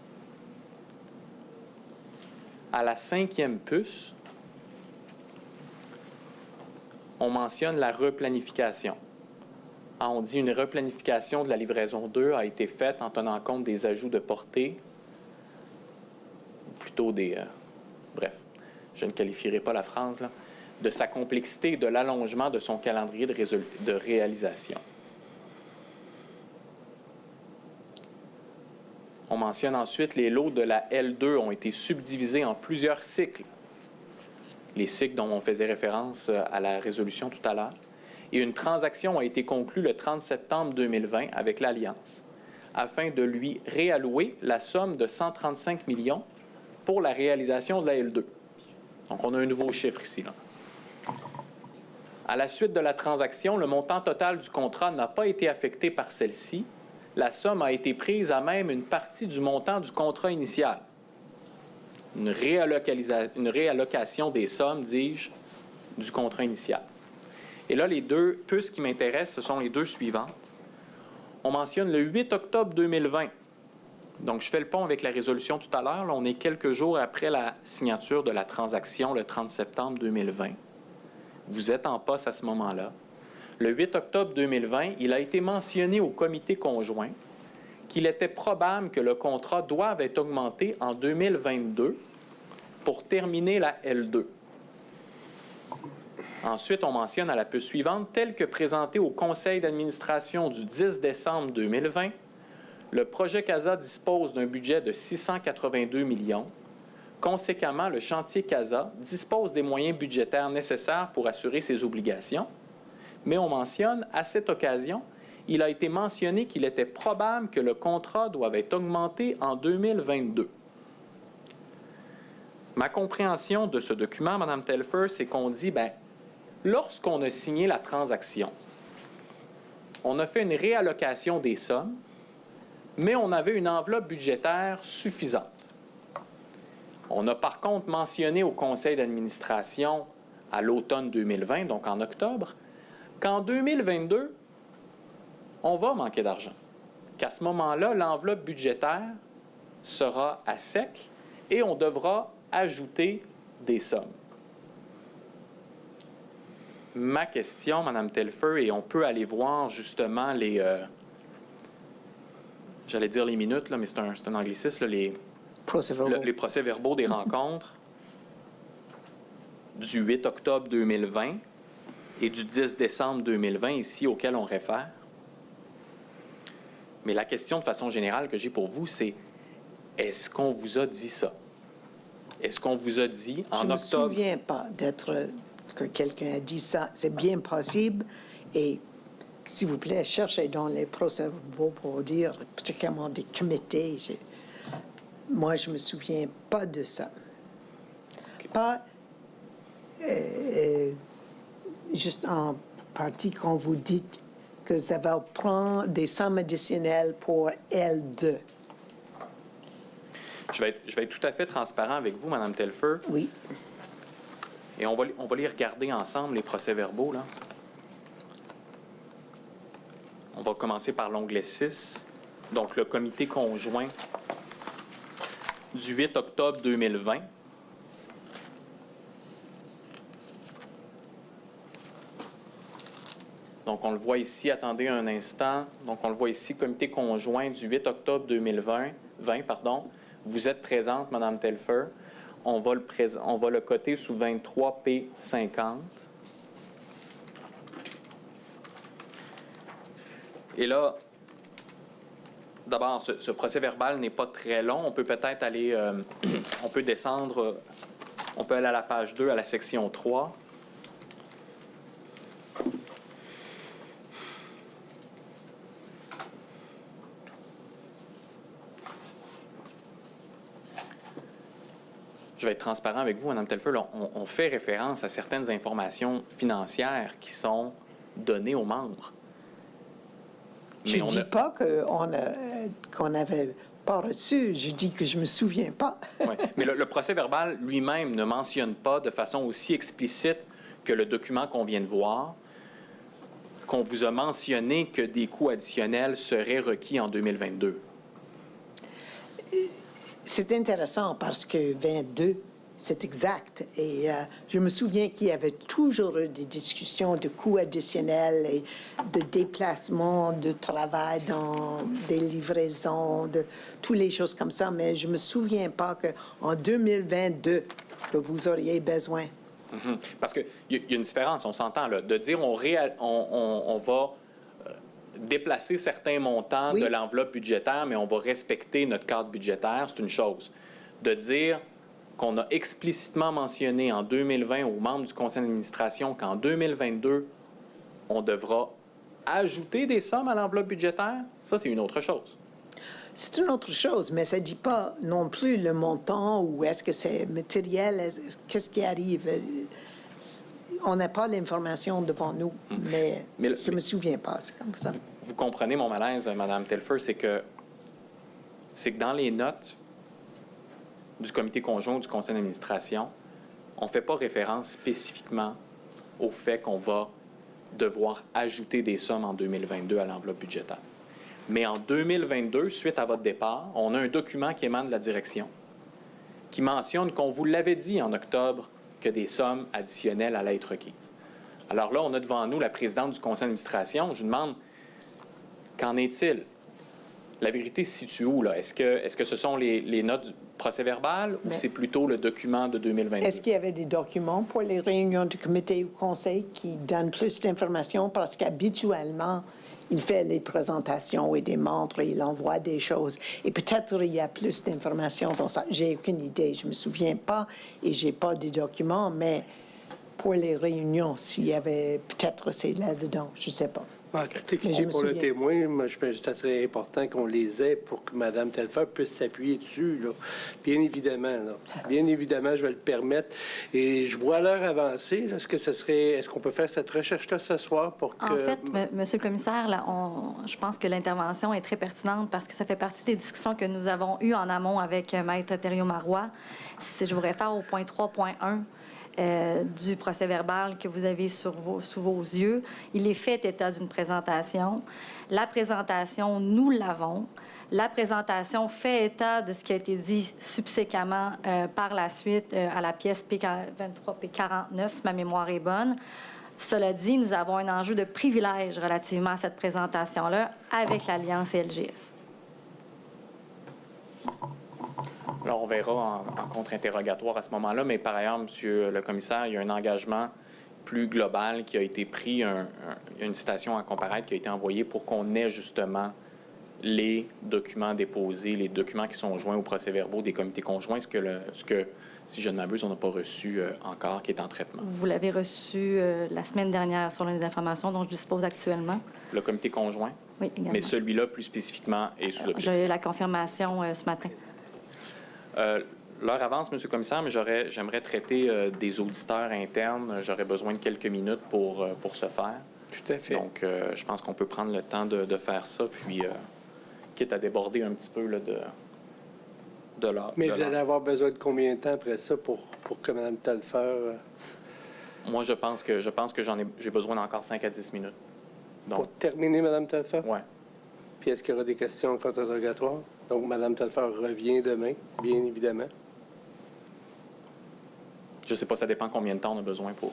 à la 5e puce, on mentionne la replanification. On dit une replanification de la livraison 2 a été faite en tenant compte des ajouts de portée, ou plutôt des... bref, je ne qualifierai pas la phrase, là, de sa complexité et de l'allongement de son calendrier de réalisation. On mentionne ensuite les lots de la L2 ont été subdivisés en plusieurs cycles. Les cycles dont on faisait référence à la résolution tout à l'heure. Et une transaction a été conclue le 30 septembre 2020 avec l'Alliance afin de lui réallouer la somme de 135 millions pour la réalisation de la L2. Donc, on a un nouveau chiffre ici, là. À la suite de la transaction, le montant total du contrat n'a pas été affecté par celle-ci. La somme a été prise à même une partie du montant du contrat initial. Une réallocation des sommes, dis-je, du contrat initial. Et là, les deux puces qui m'intéressent, ce sont les deux suivantes. On mentionne le 8 octobre 2020. Donc, je fais le pont avec la résolution tout à l'heure. On est quelques jours après la signature de la transaction, le 30 septembre 2020. Vous êtes en poste à ce moment-là. Le 8 octobre 2020, il a été mentionné au comité conjoint qu'il était probable que le contrat doive être augmenté en 2022 pour terminer la L2. Ensuite, on mentionne à la puce suivante, tel que présenté au conseil d'administration du 10 décembre 2020, le projet CASA dispose d'un budget de 682 millions. Conséquemment, le chantier CASA dispose des moyens budgétaires nécessaires pour assurer ses obligations. Mais on mentionne, à cette occasion, il a été mentionné qu'il était probable que le contrat doive être augmenté en 2022. Ma compréhension de ce document, Mme Telfer, c'est qu'on dit, lorsqu'on a signé la transaction, on a fait une réallocation des sommes, mais on avait une enveloppe budgétaire suffisante. On a par contre mentionné au conseil d'administration à l'automne 2020, donc en octobre, qu'en 2022, on va manquer d'argent. Qu'à ce moment-là, l'enveloppe budgétaire sera à sec et on devra ajouter des sommes. Ma question, Mme Telfer, et on peut aller voir justement les... j'allais dire les minutes, là, mais c'est un anglicisme, là, les procès-verbaux des rencontres du 8 octobre 2020 et du 10 décembre 2020, ici, auquel on réfère. Mais la question, de façon générale, que j'ai pour vous, c'est est-ce qu'on vous a dit ça? Est-ce qu'on vous a dit en octobre... Je ne me souviens pas que quelqu'un a dit ça. C'est bien possible. Et s'il vous plaît, cherchez dans les procès-verbaux pour dire, particulièrement des comités. Moi, je ne me souviens pas de ça. Okay. Pas juste en partie quand vous dites que ça va prendre des sommes additionnelles pour L2. Je vais être tout à fait transparent avec vous, Mme Telfer. Oui. Et on va les regarder ensemble, les procès-verbaux, là. On va commencer par l'onglet 6. Donc, le comité conjoint du 8 octobre 2020. Donc, on le voit ici, attendez un instant. Donc, on le voit ici, comité conjoint du 8 octobre 2020. Vous êtes présente, Mme Telfer. On va le coter sous 23P50. Et là, d'abord, ce procès-verbal n'est pas très long. On peut peut-être aller... on peut descendre... on peut aller à la page 2, à la section 3. Je vais être transparent avec vous, Mme Telfer. On fait référence à certaines informations financières qui sont données aux membres. Je ne dis pas qu'on n'avait pas reçu, je dis que je ne me souviens pas. Oui, mais le procès-verbal lui-même ne mentionne pas de façon aussi explicite que le document qu'on vient de voir, qu'on vous a mentionné que des coûts additionnels seraient requis en 2022. C'est intéressant parce que 22, c'est exact. Et je me souviens qu'il y avait toujours eu des discussions de coûts additionnels et de déplacements, de travail dans des livraisons, de toutes les choses comme ça. Mais je me souviens pas qu'en 2022, que vous auriez besoin. Parce qu'il y a une différence, on s'entend là, de dire on va déplacer certains montants Oui. de l'enveloppe budgétaire, mais on va respecter notre cadre budgétaire, c'est une chose. De dire qu'on a explicitement mentionné en 2020 aux membres du conseil d'administration qu'en 2022, on devra ajouter des sommes à l'enveloppe budgétaire, ça, c'est une autre chose. C'est une autre chose, mais ça ne dit pas non plus le montant ou est-ce que c'est matériel, qu'est-ce qui arrive. On n'a pas l'information devant nous, mais je ne me souviens pas, c'est comme ça. Vous comprenez mon malaise, Mme Telfer, c'est que dans les notes du comité conjoint du conseil d'administration, on ne fait pas référence spécifiquement au fait qu'on va devoir ajouter des sommes en 2022 à l'enveloppe budgétaire. Mais en 2022, suite à votre départ, on a un document qui émane de la direction qui mentionne qu'on vous l'avait dit en octobre que des sommes additionnelles allaient être requises. Alors là, on a devant nous la présidente du conseil d'administration. Je vous demande, qu'en est-il? La vérité se situe où, là? Est-ce que ce sont les notes du procès-verbal ou c'est plutôt le document de 2022? Est-ce qu'il y avait des documents pour les réunions du comité ou conseil qui donnent plus d'informations? Parce qu'habituellement, il fait les présentations et des montres et il envoie des choses. Et peut-être il y a plus d'informations dans ça. J'ai aucune idée. Je ne me souviens pas et je n'ai pas de documents, mais pour les réunions, s'il y avait peut-être c'est là-dedans, je ne sais pas. Pour le témoin, moi, je pense que ça serait important qu'on les ait pour que Mme Telfer puisse s'appuyer dessus, là. Bien évidemment, là. Bien évidemment, je vais le permettre. Et je vois l'heure avancer. Est-ce qu'on peut faire cette recherche-là ce soir pour que... En fait, Monsieur le commissaire, là, je pense que l'intervention est très pertinente parce que ça fait partie des discussions que nous avons eues en amont avec Maître Thériault-Marois. Je vous réfère au point 3.1. Du procès-verbal que vous avez sous vos yeux. Il est fait état d'une présentation. La présentation, nous l'avons. La présentation fait état de ce qui a été dit subséquemment par la suite à la pièce P23, P49, si ma mémoire est bonne. Cela dit, nous avons un enjeu de privilège relativement à cette présentation-là avec l'Alliance LGS. Alors, on verra en contre-interrogatoire à ce moment-là, mais par ailleurs, Monsieur le commissaire, il y a un engagement plus global qui a été pris, une citation à comparaître qui a été envoyée pour qu'on ait justement les documents déposés, les documents qui sont joints aux procès-verbaux des comités conjoints, ce que, si je ne m'abuse, on n'a pas reçu encore, qui est en traitement. Vous l'avez reçu la semaine dernière sur les informations dont je dispose actuellement. Le comité conjoint? Oui, également. Mais celui-là, plus spécifiquement, est sous objection. J'ai eu la confirmation ce matin. L'heure avance, M. le commissaire, mais j'aimerais traiter des auditeurs internes. J'aurais besoin de quelques minutes pour ce faire. Tout à fait. Donc, je pense qu'on peut prendre le temps de faire ça, puis quitte à déborder un petit peu là, de l'heure. Mais vous allez avoir besoin de combien de temps après ça pour que Mme Telfer... Moi, je pense que j'ai besoin d'encore 5 à 10 minutes. Donc, pour terminer, Mme Telfer? Oui. Puis est-ce qu'il y aura des questions en contre-interrogatoire? Donc, Mme Telfer revient demain, bien évidemment. Je ne sais pas, ça dépend combien de temps on a besoin pour...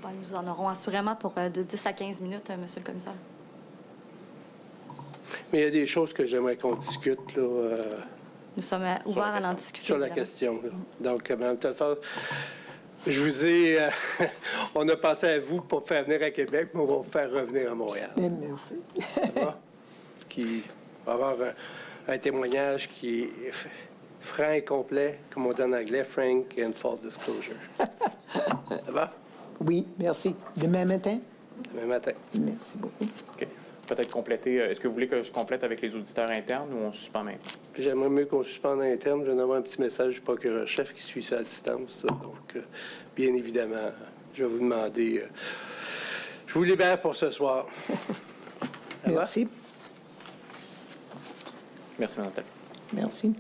Nous en aurons assurément pour de 10 à 15 minutes, Monsieur le commissaire. Mais il y a des choses que j'aimerais qu'on discute, là... Nous sommes ouverts à en discuter. Sur la question, là. Donc, Mme Telfer, je vous ai... on a pensé à vous pour faire venir à Québec, mais on va vous faire revenir à Montréal. Merci. Qui va avoir un témoignage qui est franc et complet, comme on dit en anglais, frank and full disclosure. Ça va? Oui, merci. Demain matin? Demain matin. Merci beaucoup. OK. Peut-être compléter. Est-ce que vous voulez que je complète avec les auditeurs internes ou on suspend maintenant? J'aimerais mieux qu'on suspende à interne. Je viens d'avoir un petit message du procureur-chef qui suit ça à distance. Ça. Donc, bien évidemment, je vais vous demander... je vous libère pour ce soir. Merci. Merci, Nathalie. Merci.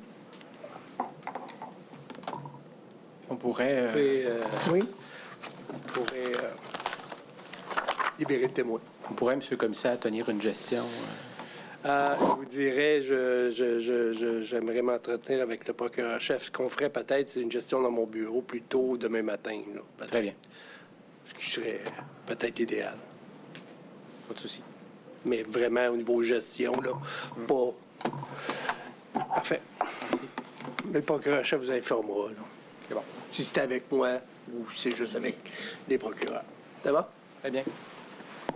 On pourrait... Oui. On pourrait libérer le témoin. On pourrait, M. le commissaire, tenir une gestion Je vous dirais, j'aimerais m'entretenir avec le procureur-chef. Ce qu'on ferait peut-être, c'est une gestion dans mon bureau plus tôt demain matin. Là, peut-être. Très bien. Ce qui serait peut-être idéal. Pas de souci. Mais vraiment, au niveau gestion, là, pas... Parfait. Merci. Le procureur-chef vous informera, là. C'est bon. Si c'est avec moi ou si c'est juste avec les procureurs. Ça va? Très bien.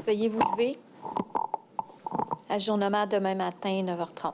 Veuillez vous lever. Ajournement demain matin, 9h30.